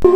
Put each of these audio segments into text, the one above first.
जय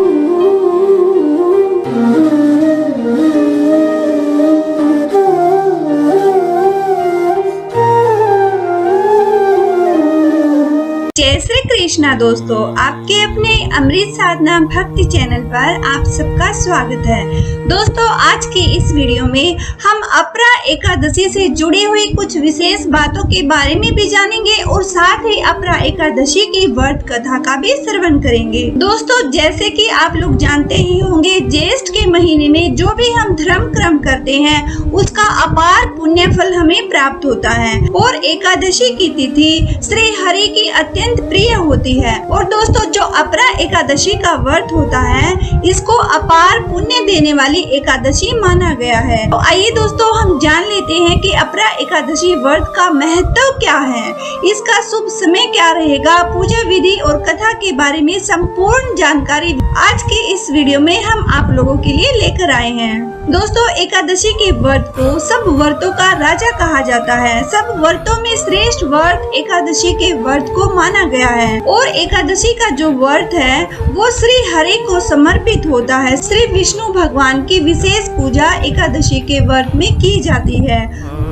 श्री कृष्णा दोस्तों, आपके अपने अमृत साधना भक्ति चैनल पर आप सबका स्वागत है। दोस्तों, आज की इस वीडियो में हम अपरा एकादशी से जुड़ी हुई कुछ विशेष बातों के बारे में भी जानेंगे और साथ ही अपरा एकादशी की व्रत कथा का भी श्रवण करेंगे। दोस्तों, जैसे कि आप लोग जानते ही होंगे, ज्येष्ठ के महीने में जो भी हम धर्म कर्म करते हैं उसका अपार पुण्य फल हमें प्राप्त होता है और एकादशी की तिथि श्री हरि की अत्यंत प्रिय होती है। और दोस्तों, जो अपरा एकादशी का व्रत होता है इसको अपार पुण्य देने वाली एकादशी माना गया है। तो आइए दोस्तों, हम जान लेते हैं कि अपरा एकादशी व्रत का महत्व क्या है, इसका शुभ समय क्या रहेगा, पूजा विधि और कथा के बारे में संपूर्ण जानकारी आज के इस वीडियो में हम आप लोगों के लिए लेकर आए हैं। दोस्तों, एकादशी के व्रत को सब व्रतों का राजा कहा जाता है। सब व्रतों में श्रेष्ठ व्रत एकादशी के व्रत को माना गया है और एकादशी का जो व्रत है वो श्री हरि को समर्पित होता है। श्री विष्णु भगवान की विशेष पूजा एकादशी के व्रत में की जाती है।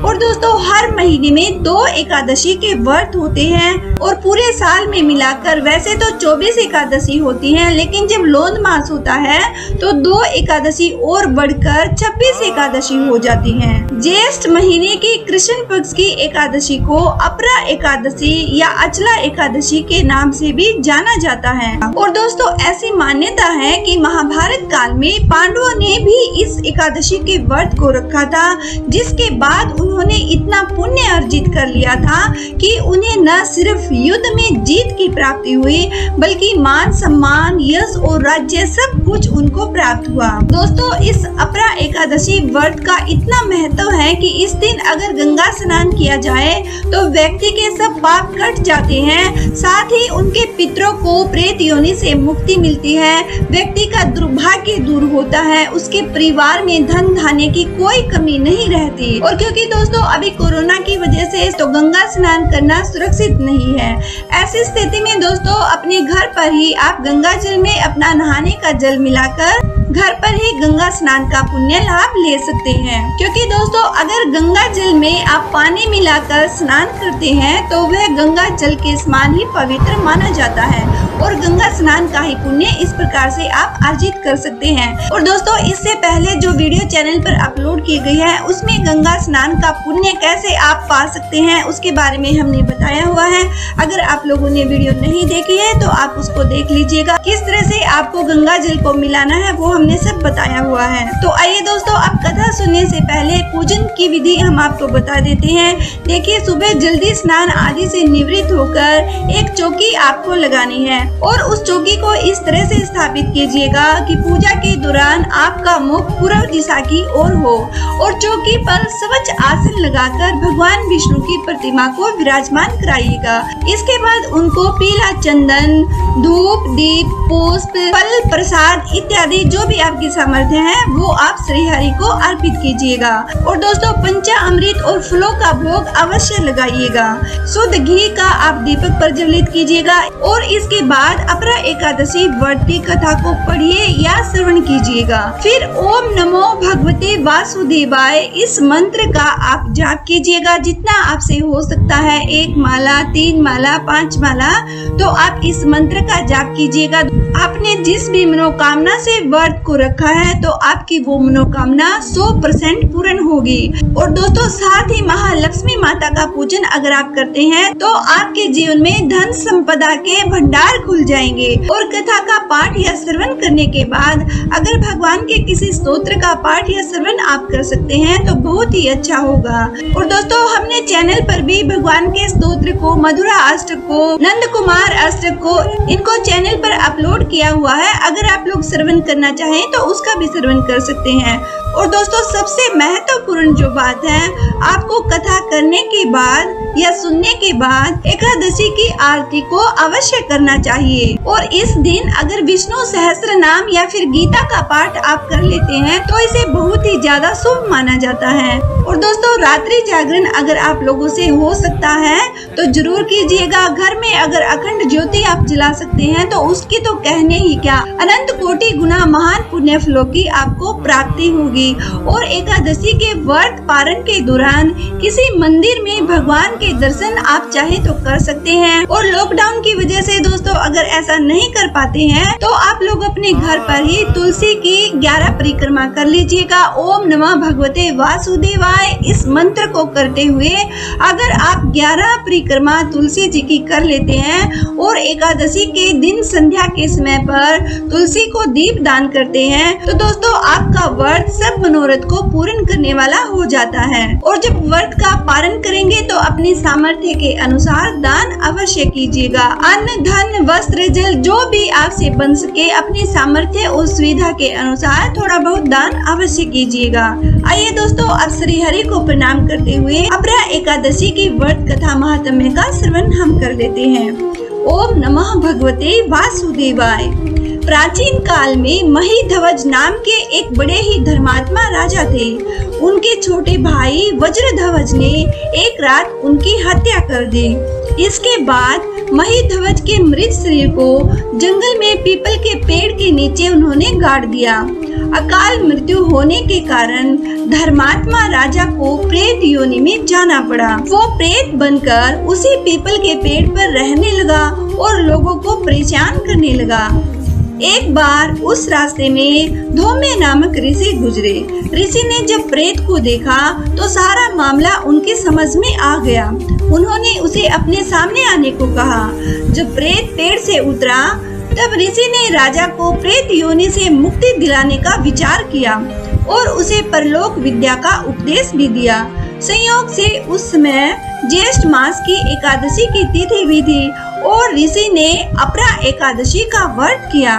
और दोस्तों, हर महीने में 2 एकादशी के व्रत होते हैं और पूरे साल में मिलाकर वैसे तो 24 एकादशी होती हैं, लेकिन जब लोन मास होता है तो 2 एकादशी और बढ़कर 26 एकादशी हो जाती हैं। ज्येष्ठ महीने की कृष्ण पक्ष की एकादशी को अपरा एकादशी या अचला एकादशी के नाम से भी जाना जाता है। और दोस्तों, ऐसी मान्यता है कि महाभारत काल में पांडवों ने भी इस एकादशी के व्रत को रखा था, जिसके बाद उन्होंने इतना पुण्य अर्जित कर लिया था कि उन्हें न सिर्फ युद्ध में जीत की प्राप्ति हुई बल्कि मान सम्मान, यश और राज्य सब कुछ उनको प्राप्त हुआ। दोस्तों, इस अपरा एकादशी व्रत का इतना महत्व है कि इस दिन अगर गंगा स्नान किया जाए तो व्यक्ति के सब पाप कट जाते हैं, साथ ही उनके पितरों को प्रेत योनि से मुक्ति मिलती है, व्यक्ति का दुर्भाग्य दूर होता है, उसके परिवार में धन धान्य की कोई कमी नहीं रहती। और क्योंकि दोस्तों अभी कोरोना की वजह से तो गंगा स्नान करना सुरक्षित नहीं है, ऐसी स्थिति में दोस्तों अपने घर पर ही आप गंगा जल में अपना नहाने का जल मिलाकर घर पर ही गंगा स्नान का पुण्य लाभ ले सकते हैं। क्योंकि दोस्तों, अगर गंगा जल में आप पानी मिलाकर स्नान करते हैं तो वह गंगा जल के समान ही पवित्र माना जाता है और गंगा स्नान का ही पुण्य इस प्रकार से आप अर्जित कर सकते हैं। और दोस्तों, इससे पहले जो वीडियो चैनल पर अपलोड की गई है उसमें गंगा स्नान का पुण्य कैसे आप पा सकते हैं उसके बारे में हमने बताया हुआ है। अगर आप लोगों ने वीडियो नहीं देखी है तो आप उसको देख लीजिएगा। किस तरह से आपको गंगा जल को मिलाना है वो हमने सब बताया हुआ है। तो आइए दोस्तों, अब कथा सुनने से पहले पूजन की विधि हम आपको बता देते हैं। देखिए, सुबह जल्दी स्नान आदि से निवृत्त होकर एक चौकी आपको लगानी है और उस चौकी को इस तरह से स्थापित कीजिएगा कि पूजा के दौरान आपका मुख पूर्व दिशा की ओर हो और चौकी पर स्वच्छ आसन लगाकर भगवान विष्णु की प्रतिमा को विराजमान कराइएगा। इसके बाद उनको पीला चंदन, धूप, दीप, पुष्प, फल, प्रसाद इत्यादि जो भी आपकी सामर्थ्य है वो आप श्री हरि को अर्पित कीजिएगा। और दोस्तों, पंचामृत और फलों का भोग अवश्य लगाइएगा। शुद्ध घी का आप दीपक पर ज्वलित कीजिएगा और इसके बाद अपरा एकादशी व्रत की कथा को पढ़िए या श्रवण कीजिएगा। फिर ओम नमो भगवते वासुदेवाय इस मंत्र का आप जाप कीजिएगा। जितना आपसे हो सकता है, 1 माला, 3 माला, 5 माला, तो आप इस मंत्र का जाप कीजिएगा। आपने जिस भी मनोकामना से व्रत को रखा है तो आपकी वो मनोकामना 100% पूर्ण होगी। और दोस्तों, साथ ही महालक्ष्मी माता का पूजन अगर आप करते हैं तो आपके जीवन में धन संपदा के भंडार खुल जाएंगे। और कथा का पाठ या श्रवण करने के बाद अगर भगवान के किसी स्तोत्र का पाठ या श्रवण आप कर सकते हैं तो बहुत ही अच्छा होगा। और दोस्तों, हमने चैनल पर भी भगवान के स्तोत्र को, मधुरा अष्टक को, नंद कुमार अष्टक को, इनको चैनल पर अपलोड किया हुआ है। अगर आप लोग श्रवण करना चाहें तो उसका भी श्रवण कर सकते हैं। और दोस्तों सबसे महत्वपूर्ण जो बात है, आपको कथा करने के बाद या सुनने के बाद एकादशी की आरती को अवश्य करना चाहिए। और इस दिन अगर विष्णु सहस्त्र नाम या फिर गीता का पाठ आप कर लेते हैं तो इसे बहुत ही ज्यादा शुभ माना जाता है। और दोस्तों रात्रि जागरण अगर आप लोगों से हो सकता है तो जरूर कीजिएगा। घर में अगर अखंड ज्योति आप जला सकते हैं तो उसकी तो कहने ही क्या, अनंत कोटि गुना महान पुण्य फलों की आपको प्राप्ति होगी। और एकादशी के व्रत पारण के दौरान किसी मंदिर में भगवान के दर्शन आप चाहे तो कर सकते हैं। और लॉकडाउन की वजह से दोस्तों अगर ऐसा नहीं कर पाते हैं तो आप लोग अपने घर पर ही तुलसी की 11 परिक्रमा कर लीजिएगा। ओम नमः भगवते वासुदेवाय इस मंत्र को करते हुए अगर आप 11 परिक्रमा तुलसी जी की कर लेते हैं और एकादशी के दिन संध्या के समय पर तुलसी को दीप दान करते हैं तो दोस्तों आपका व्रत सब मनोरथ को पूर्ण करने वाला हो जाता है। और जब व्रत का पालन करेंगे तो अपनी सामर्थ्य के अनुसार दान अवश्य कीजिएगा। अन्न धन वस्त्र जल जो भी आपसे बन सके अपनी सामर्थ्य और सुविधा के अनुसार थोड़ा बहुत दान अवश्य कीजिएगा। आइए दोस्तों अब श्री हरि को प्रणाम करते हुए अपरा एकादशी की व्रत कथा महात्म्य का श्रवण हम कर लेते हैं। ओम नमः भगवते वासुदेवाय। प्राचीन काल में महिध्वज नाम के एक बड़े ही धर्मात्मा राजा थे। उनके छोटे भाई वज्रध्वज ने एक रात उनकी हत्या कर दी। इसके बाद महिध्वज के मृत शरीर को जंगल में पीपल के पेड़ के नीचे उन्होंने गाड़ दिया। अकाल मृत्यु होने के कारण धर्मात्मा राजा को प्रेत योनि में जाना पड़ा। वो प्रेत बनकर उसी पीपल के पेड़ पर रहने लगा और लोगों को परेशान करने लगा। एक बार उस रास्ते में धौम्य नामक ऋषि गुजरे। ऋषि ने जब प्रेत को देखा तो सारा मामला उनके समझ में आ गया। उन्होंने उसे अपने सामने आने को कहा। जब प्रेत पेड़ से उतरा तब ऋषि ने राजा को प्रेत योनि से मुक्ति दिलाने का विचार किया और उसे परलोक विद्या का उपदेश भी दिया। संयोग से उस समय ज्येष्ठ मास की एकादशी की तिथि भी थी और ऋषि ने अपरा एकादशी का व्रत किया।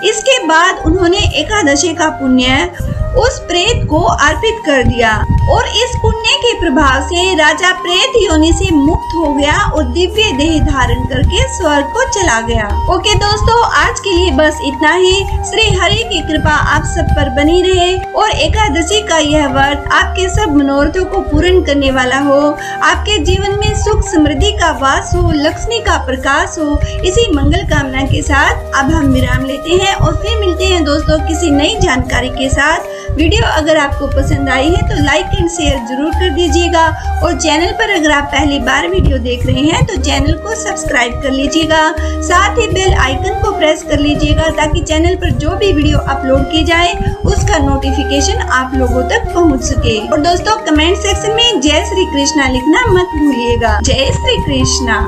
इसके बाद उन्होंने एकादशी का पुण्य उस प्रेत को अर्पित कर दिया और इस पुण्य के प्रभाव से राजा प्रेत योनि से मुक्त हो गया और दिव्य देह धारण करके स्वर्ग को चला गया। ओके दोस्तों आज के लिए बस इतना ही। श्री हरि की कृपा आप सब पर बनी रहे और एकादशी का यह व्रत आपके सब मनोरथों को पूर्ण करने वाला हो। आपके जीवन में सुख समृद्धि का वास हो, लक्ष्मी का प्रकाश हो। इसी मंगल कामना के साथ अब हम विराम लेते हैं और फिर मिलते हैं दोस्तों किसी नई जानकारी के साथ। वीडियो अगर आपको पसंद आई है तो लाइक एंड शेयर जरूर कर दीजिएगा और चैनल पर अगर आप पहली बार वीडियो देख रहे हैं तो चैनल को सब्सक्राइब कर लीजिएगा। साथ ही बेल आइकन को प्रेस कर लीजिएगा ताकि चैनल पर जो भी वीडियो अपलोड की जाए उसका नोटिफिकेशन आप लोगों तक पहुंच सके। और दोस्तों कमेंट सेक्शन में जय श्री कृष्णा लिखना मत भूलिएगा। जय श्री कृष्णा।